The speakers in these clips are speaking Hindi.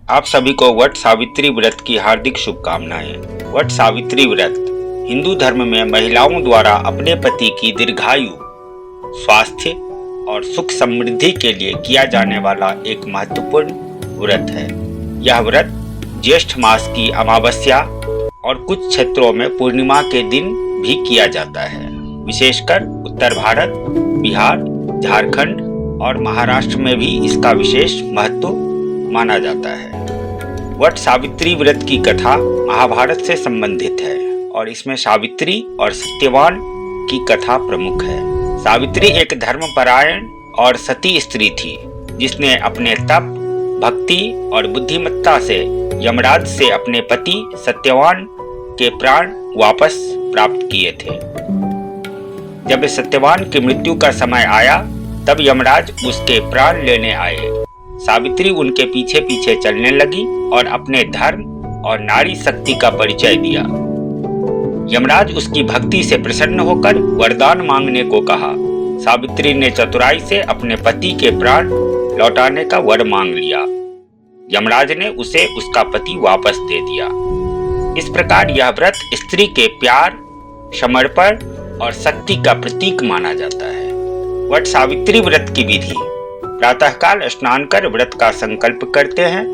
आप सभी को वट सावित्री व्रत की हार्दिक शुभकामनाएं। वट सावित्री व्रत हिंदू धर्म में महिलाओं द्वारा अपने पति की दीर्घायु, स्वास्थ्य और सुख समृद्धि के लिए किया जाने वाला एक महत्वपूर्ण व्रत है। यह व्रत ज्येष्ठ मास की अमावस्या और कुछ क्षेत्रों में पूर्णिमा के दिन भी किया जाता है। विशेषकर उत्तर भारत, बिहार, झारखंड और महाराष्ट्र में भी इसका विशेष महत्व माना जाता है। वट सावित्री व्रत की कथा महाभारत से संबंधित है और इसमें सावित्री और सत्यवान की कथा प्रमुख है। सावित्री एक धर्मपरायण और सती स्त्री थी जिसने अपने तप, भक्ति और बुद्धिमत्ता से यमराज से अपने पति सत्यवान के प्राण वापस प्राप्त किए थे। जब सत्यवान की मृत्यु का समय आया तब यमराज उसके प्राण लेने आए। सावित्री उनके पीछे पीछे चलने लगी और अपने धर्म और नारी शक्ति का परिचय दिया। यमराज उसकी भक्ति से प्रसन्न होकर वरदान मांगने को कहा। सावित्री ने चतुराई से अपने पति के प्राण लौटाने का वर मांग लिया। यमराज ने उसे उसका पति वापस दे दिया। इस प्रकार यह व्रत स्त्री के प्यार, समर्पण और शक्ति का प्रतीक माना जाता है। वट सावित्री व्रत की विधि: प्रातःकाल स्नान कर व्रत का संकल्प करते हैं।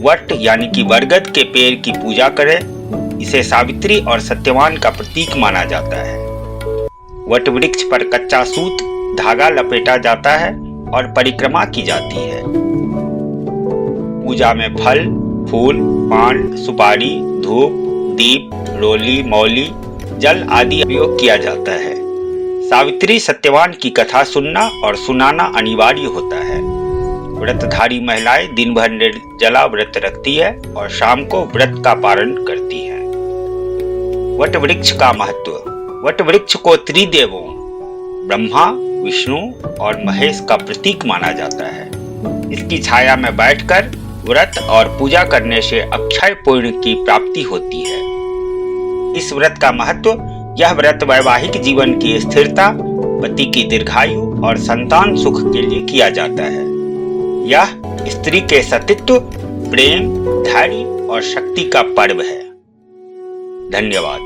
वट यानी कि बरगद के पेड़ की पूजा करें। इसे सावित्री और सत्यवान का प्रतीक माना जाता है। वट वृक्ष पर कच्चा सूत धागा लपेटा जाता है और परिक्रमा की जाती है। पूजा में फल, फूल, पान, सुपारी, धूप, दीप, रोली, मौली, जल आदि उपयोग किया जाता है। सावित्री सत्यवान की कथा सुनना और सुनाना अनिवार्य होता है। व्रतधारी महिलाएं दिन भर निर्जला व्रत रखती है और शाम को व्रत का पारण करती है। वट वृक्ष का महत्व: वट वृक्ष को त्रिदेवों ब्रह्मा, विष्णु और महेश का प्रतीक माना जाता है। इसकी छाया में बैठकर व्रत और पूजा करने से अक्षय पुण्य की प्राप्ति होती है। इस व्रत का महत्व: यह व्रत वैवाहिक जीवन की स्थिरता, पति की दीर्घायु और संतान सुख के लिए किया जाता है। यह स्त्री के सतीत्व, प्रेम, धैर्य और शक्ति का पर्व है। धन्यवाद।